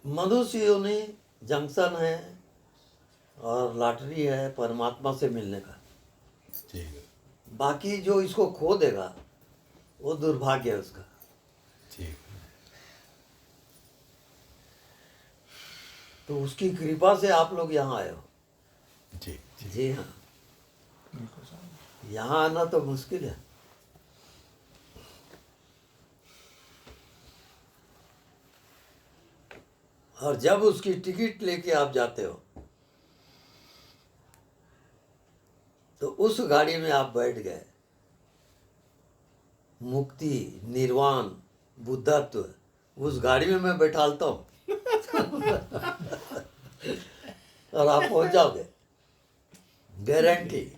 मनुष्य योनि जंक्शन है और लॉटरी है परमात्मा से मिलने का। ठीक है। बाकी जो इसको खो देगा वो दुर्भाग्य है उसका। ठीक है। तो उसकी कृपा से आप लोग यहाँ आए हो। जी जी। जी हाँ, यहाँ आना तो मुश्किल है। और जब उसकी टिकट लेके आप जाते हो तो उस गाड़ी में आप बैठ गए, मुक्ति, निर्वाण, बुद्धत्व उस गाड़ी में मैं बैठालता हूँ और आप पहुंच जाओगे, गारंटी।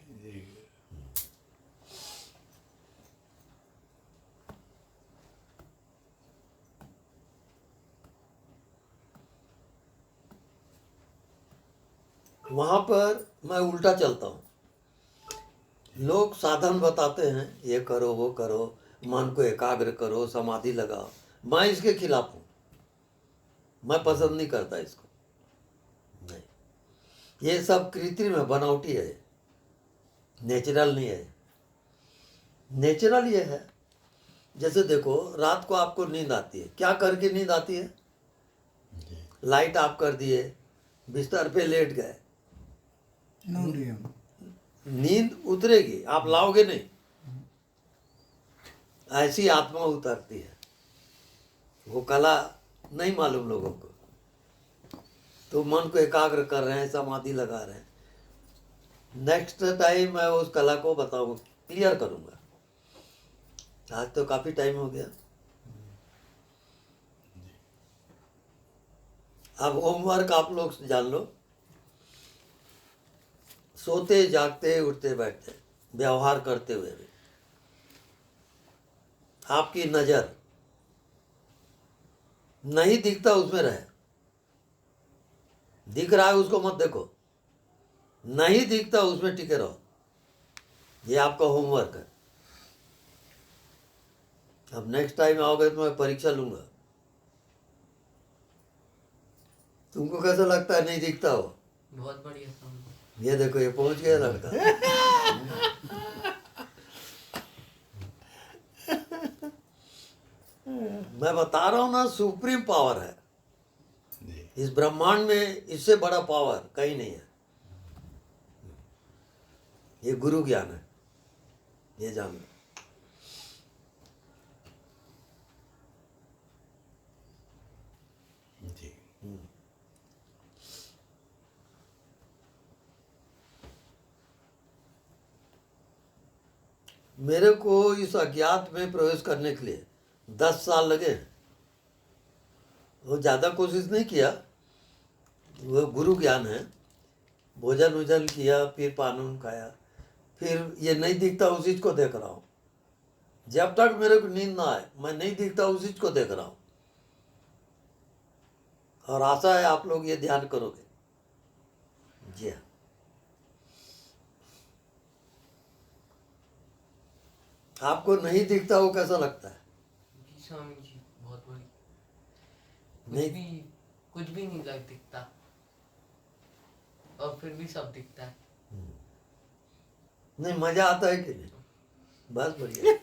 वहां पर मैं उल्टा चलता हूँ। लोग साधन बताते हैं, ये करो वो करो, मन को एकाग्र करो, समाधि लगाओ। मैं इसके खिलाफ हूँ, मैं पसंद नहीं करता इसको। नहीं, ये सब कृत्रिम है, बनावटी है, नेचुरल नहीं है। नेचुरल ये है, जैसे देखो रात को आपको नींद आती है, क्या करके नींद आती है? लाइट ऑफ कर दिए, बिस्तर पे लेट गए, नींद उतरेगी, आप लाओगे नहीं। ऐसी आत्मा उतरती है, वो कला नहीं मालूम लोगों को। तो मन को एकाग्र कर रहे हैं, समाधि लगा रहे हैं। नेक्स्ट टाइम मैं उस कला को बताऊंगा, क्लियर करूंगा। आज तो काफी टाइम हो गया। अब होमवर्क आप लोग जान लो। सोते जागते उठते बैठते व्यवहार करते हुए भी आपकी नजर नहीं दिखता उसमें रहे। दिख रहा है उसको मत देखो, नहीं दिखता उसमें टिके रहो। ये आपका होमवर्क है। अब नेक्स्ट टाइम आओगे तो मैं परीक्षा लूंगा। तुमको कैसा लगता है नहीं दिखता हो? बहुत बढ़िया था। ये देखो ये पहुंच गया लड़का। मैं बता रहा हूं ना, सुप्रीम पावर है जी। इस ब्रह्मांड में। इससे बड़ा पावर कहीं नहीं है। ये गुरु ज्ञान है, ये जान लो। जी। मेरे को इस अज्ञात में प्रवेश करने के लिए 10 साल लगे। वो ज़्यादा कोशिश नहीं किया, वो गुरु ज्ञान है। भोजन वोजन किया, फिर पान खाया, फिर ये नहीं दिखता उस चीज को देख रहा हूँ। जब तक मेरे को नींद ना आए मैं नहीं दिखता उस चीज को देख रहा हूँ। और आशा है आप लोग ये ध्यान करोगे। जी हाँ। आपको नहीं दिखता वो कैसा लगता है? जी स्वामी जी, बहुत बढ़िया। नहीं, कुछ भी नहीं लग दिखता और फिर भी सब दिखता है। नहीं मजा आता है कि नहीं? बस बढ़िया।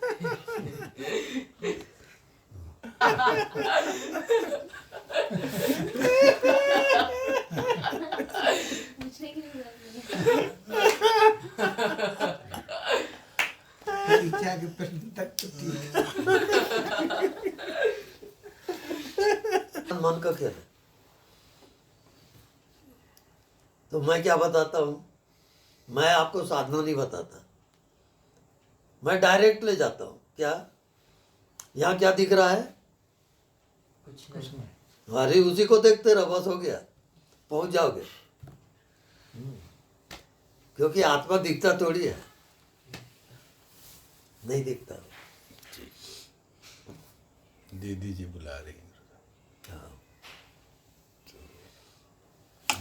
पूछने की भी जरूरत परीक्षा के प्रश्न तक तो ठीक है। मन का खेल है। तो मैं क्या बताता हूँ, मैं आपको साधना नहीं बताता, मैं डायरेक्ट ले जाता हूँ। क्या यहाँ क्या दिख रहा है? कुछ नहीं। अरे उसी को देखते रहो, बस हो गया, पहुंच जाओगे। क्योंकि आत्मा दिखता थोड़ी है, नहीं दिखता। दीदी जी बुला रही हैं। हाँ।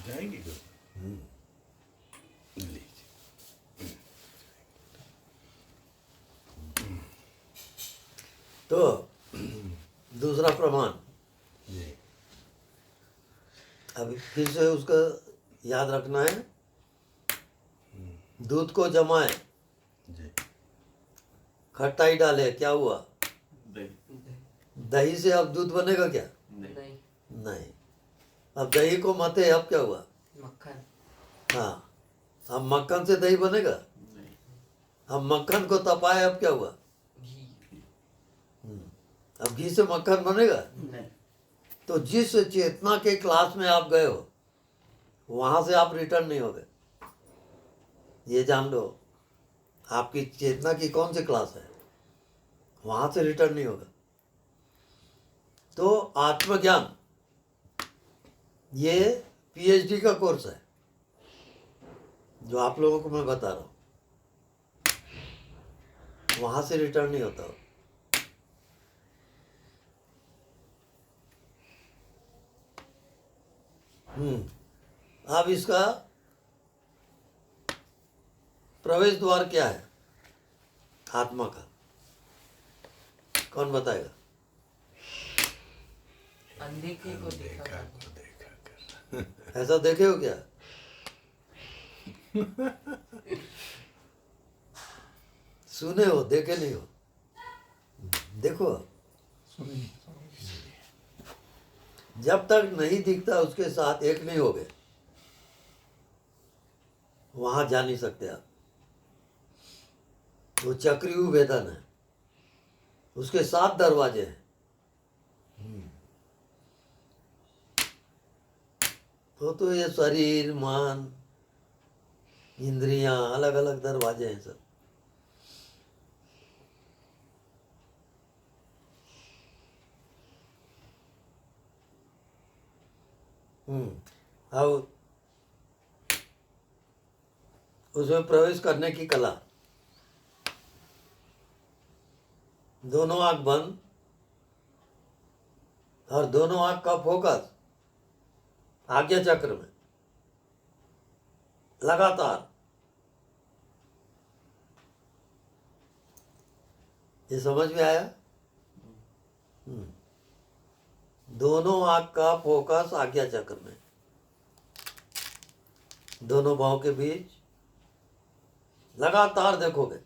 जाएंगे कब? लीजिए। तो दूसरा प्रमाण, जी। अभी फिर से उसका याद रखना है। दूध को जमाए, जी खटाई डाले, क्या हुआ? दही से अब दूध बनेगा क्या? नहीं, नहीं। अब दही को मते, अब क्या हुआ? मक्खन। हाँ, अब मक्खन से दही बनेगा? अब मक्खन को तपाए, अब क्या हुआ? घी। अब घी से मक्खन बनेगा? नहीं। तो जिस चेतना के क्लास में आप गए हो वहां से आप रिटर्न नहीं होगे, ये जान लो। आपकी चेतना की कौन सी क्लास है, वहां से रिटर्न नहीं होगा। तो आत्मज्ञान ये पीएचडी का कोर्स है जो आप लोगों को मैं बता रहा हूं, वहां से रिटर्न नहीं होता हो। अब इसका प्रवेश द्वार क्या है आत्मा का, कौन बताएगा? अनदेखे को देखा देखा करना। को देखा कर। ऐसा देखे हो क्या? सुने हो, देखे नहीं हो? देखो, सुनिए जब तक नहीं दिखता उसके साथ एक नहीं हो गए, वहां जा नहीं सकते आप। वो चक्रव्यूह वेदन है, उसके 7 दरवाजे हैं। तो ये शरीर, मन, इंद्रियां, अलग अलग दरवाजे हैं सब। अब उसमें प्रवेश करने की कला, दोनों आंख बंद और दोनों आंख का फोकस आज्ञा चक्र में लगातार। ये समझ में आया? दोनों आंख का फोकस आज्ञा चक्र में, दोनों बाहों के बीच लगातार देखोगे।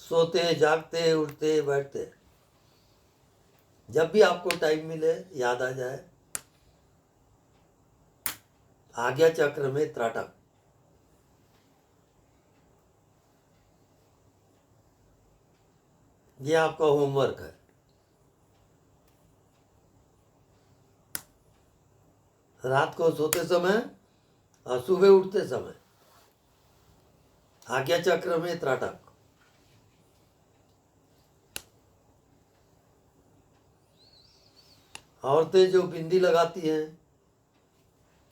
सोते, जागते, उठते, बैठते, जब भी आपको टाइम मिले, याद आ जाए, आज्ञा चक्र में त्राटक। ये आपका होमवर्क है। रात को सोते समय और सुबह उठते समय आज्ञा चक्र में त्राटक। औरतें जो बिंदी लगाती हैं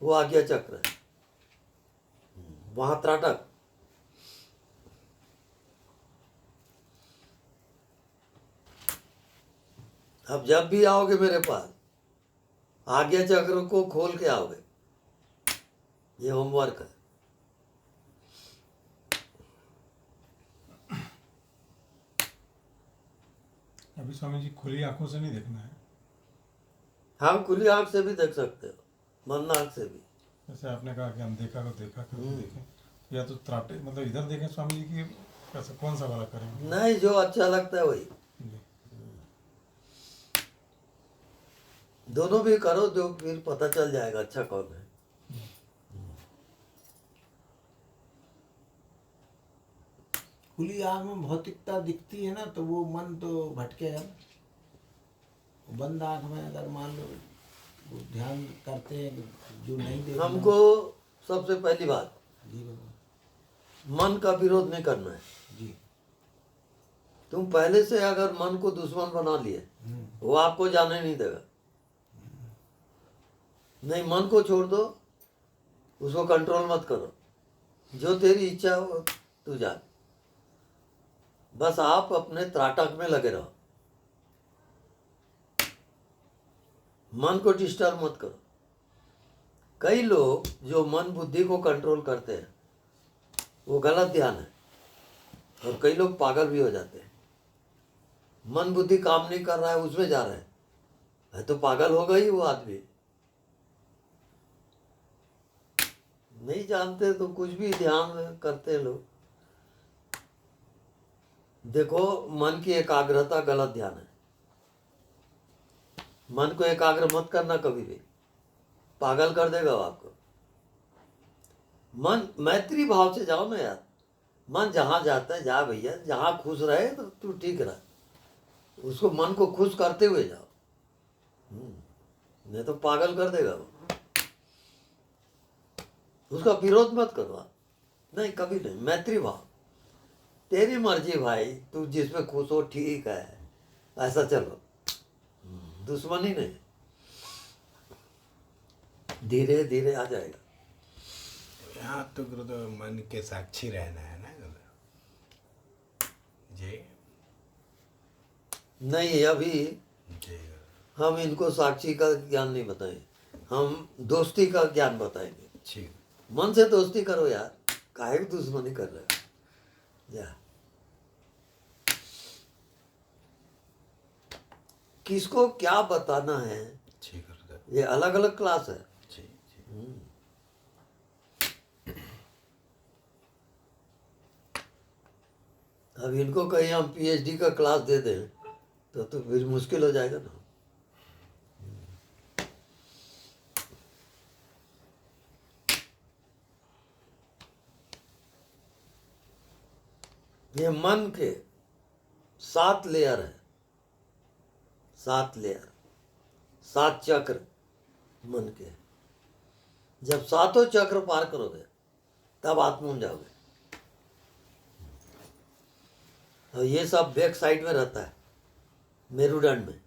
वो आज्ञा चक्र है, वहां त्राटक। अब जब भी आओगे मेरे पास, आज्ञा चक्र को खोल के आओगे। ये होमवर्क है। अभी स्वामी जी खुली आंखों से नहीं देखना है, हम खुली आंख से भी देख सकते हो, बंद आंख से भी। जैसे आपने कहा कि अनदेखा को देखा करके देखें, तो या तो त्राटे मतलब इधर देखें स्वामी जी की, कैसे कौन सा वाला करेंगे? नहीं, जो अच्छा लगता है वही। जी। दोनों भी करो, जो फिर पता चल जाएगा अच्छा कौन है। खुली आँख में भौतिकता दिखती है ना, तो वो मन तो भटकेगा। बंद आँख में अगर मान लो वो ध्यान करते हैं, जो नहीं देखना। हमको सबसे पहली बात, जी बाबा। मन का विरोध नहीं करना है। जी। तुम पहले से अगर मन को दुश्मन बना लिए, वो आपको जाने नहीं देगा। नहीं, मन को छोड़ दो, उसको कंट्रोल मत करो, जो तेरी इच्छा हो तू जा। बस आप अपने त्राटक में लगे रहो, मन को डिस्टर्ब मत करो। कई लोग जो मन बुद्धि को कंट्रोल करते हैं वो गलत ध्यान है, और कई लोग पागल भी हो जाते हैं। मन बुद्धि काम नहीं कर रहा है, उसमें जा रहे हैं, है तो पागल होगा ही वो आदमी। नहीं जानते तो कुछ भी ध्यान करते हैं लोग। देखो, मन की एकाग्रता गलत ध्यान है। मन को एकाग्र मत करना कभी भी, पागल कर देगा वो आपको। मन मैत्री भाव से जाओ ना यार। मन जहां जाता है जा भैया, जहां खुश रहे तो तू ठीक रहा। उसको मन को खुश करते हुए जाओ, नहीं तो पागल कर देगा वो। उसका विरोध मत करो आप, नहीं कभी नहीं। मैत्री भाव, तेरी मर्जी भाई, तू जिसमें खुश हो ठीक है, ऐसा चलो, दुश्मनी नहीं। धीरे धीरे आ जाएगा। यहाँ तो गुरुदेव मन के साक्षी रहना है ना गुरुदेव जी। नहीं, अभी जी गुरुदेव। हम इनको साक्षी का ज्ञान नहीं बताएं, हम दोस्ती का ज्ञान बताएंगे। ठीक। मन से दोस्ती करो यार, काहे की दुश्मनी कर रहे हो। जा, किसको क्या बताना है, ठीक गुरुदेव। ये अलग अलग क्लास है। जी जी। अब इनको कहीं हम पीएचडी का क्लास दे दें तो फिर मुश्किल हो जाएगा ना। ये मन के 7 लेयर है, 7 लेयर, 7 चक्र मन के। जब 7 चक्र पार करोगे तब आत्मा में जाओगे। और ये सब बैक साइड में रहता है, मेरुदंड में।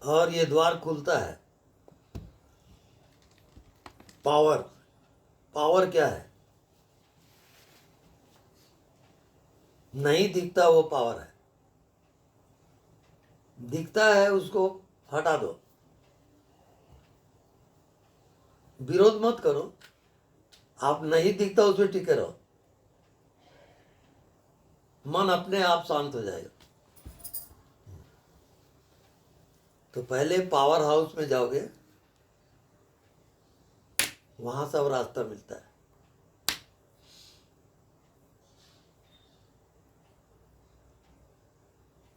और ये द्वार खुलता है पावर। पावर क्या है? नहीं दिखता वो पावर है। दिखता है उसको हटा दो, विरोध मत करो। आप नहीं दिखता उसमें टिके रहो, मन अपने आप शांत हो जाएगा। तो पहले पावर हाउस में जाओगे, वहां सब रास्ता मिलता है।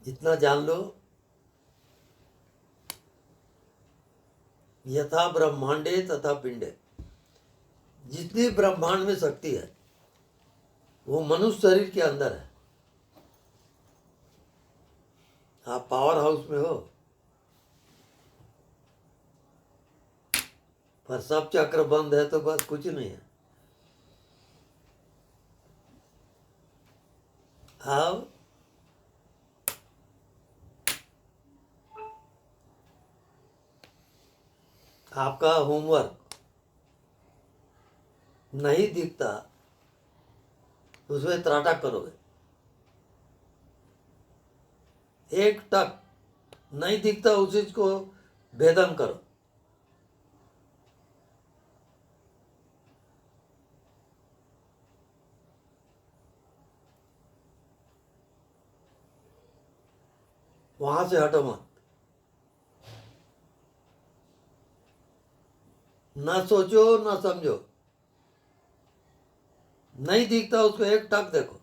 इतना जान लो, यथा ब्रह्मांडे तथा पिंडे। जितनी ब्रह्मांड में शक्ति है वो मनुष्य शरीर के अंदर है। आप पावर हाउस में हो, पर सब चक्र बंद है तो बस कुछ नहीं है। अब आपका होमवर्क नहीं दिखता, उसमें त्राटा करोगे। एक टक नहीं दिखता, उसी को भेदन करो। वहां से हटो मत। ना सोचो ना समझो, नहीं दिखता उसको एक टक देखो।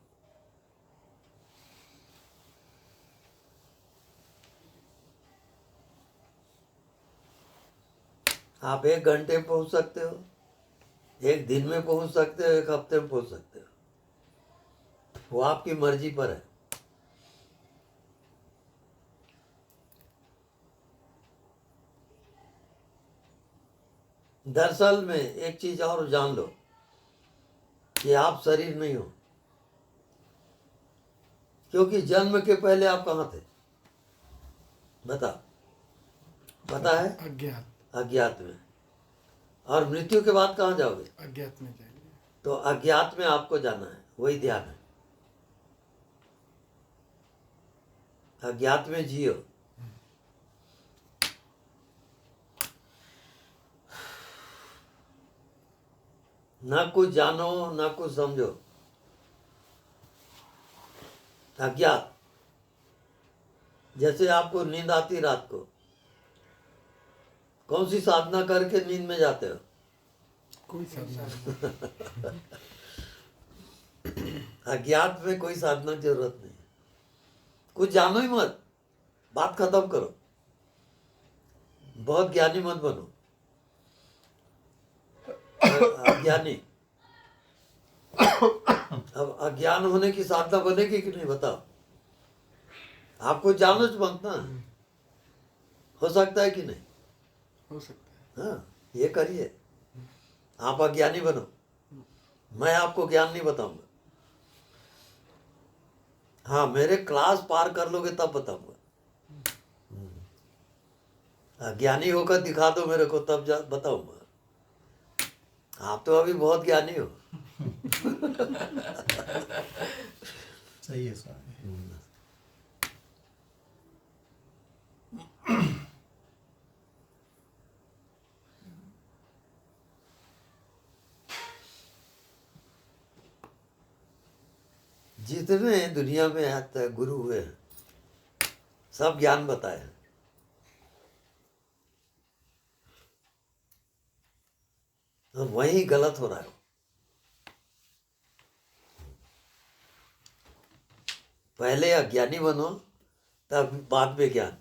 आप 1 घंटे में पहुंच सकते हो, 1 दिन में पहुंच सकते हो, 1 हफ्ते में पहुंच सकते हो, वो आपकी मर्जी पर है। दरअसल में एक चीज और जान लो कि आप शरीर नहीं हो, क्योंकि जन्म के पहले आप कहाँ थे? बता, पता है? अज्ञात। अज्ञात में। और मृत्यु के बाद कहाँ जाओगे? अज्ञात में जाएंगे। तो अज्ञात में आपको जाना है, वही ध्यान है। अज्ञात में जियो। ना कुछ जानो ना कुछ समझो, अज्ञात। जैसे आपको नींद आती रात को, कौन सी साधना करके नींद में जाते हो? कोई साधना अज्ञात में कोई साधना की जरूरत नहीं। कुछ जानो ही मत, बात खत्म करो, बहुत ज्ञानी मत बनो। अज्ञानी। अब अज्ञान होने की साधना बनेगी कि नहीं बताओ? आपको जानो च बनता है, हो सकता है कि नहीं? हो सकता है। हाँ, ये करिए, आप अज्ञानी बनो। मैं आपको ज्ञान नहीं बताऊंगा। हाँ, मेरे क्लास पार कर लोगे तब बताऊंगा। अज्ञानी होकर दिखा दो मेरे को, तब बताऊंगा। आप तो अभी बहुत ज्ञानी हो। सही है स्वामी। जितने दुनिया में आज तक गुरु हुए हैं, सब ज्ञान बताए हैं। और वही गलत हो रहा है। पहले अज्ञानी बनो, तब बाद में ज्ञान।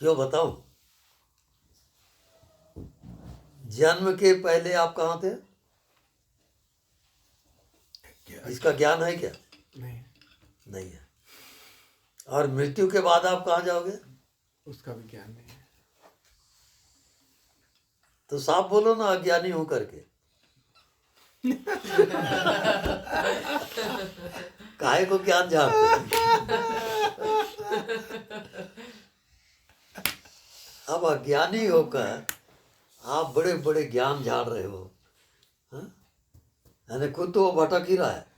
क्यों बताऊं? जन्म के पहले आप कहाँ थे? इसका ज्ञान है क्या? नहीं, नहीं है। और मृत्यु के बाद आप कहाँ जाओगे? उसका भी ज्ञान नहीं है। तो साफ बोलो ना, अज्ञानी हूं करके। काहे को ज्ञान झाड़ते? अब अज्ञानी होकर आप बड़े बड़े ज्ञान झाड़ रहे हो। हाँ? यानी खुद तो वो भटक ही रहा है।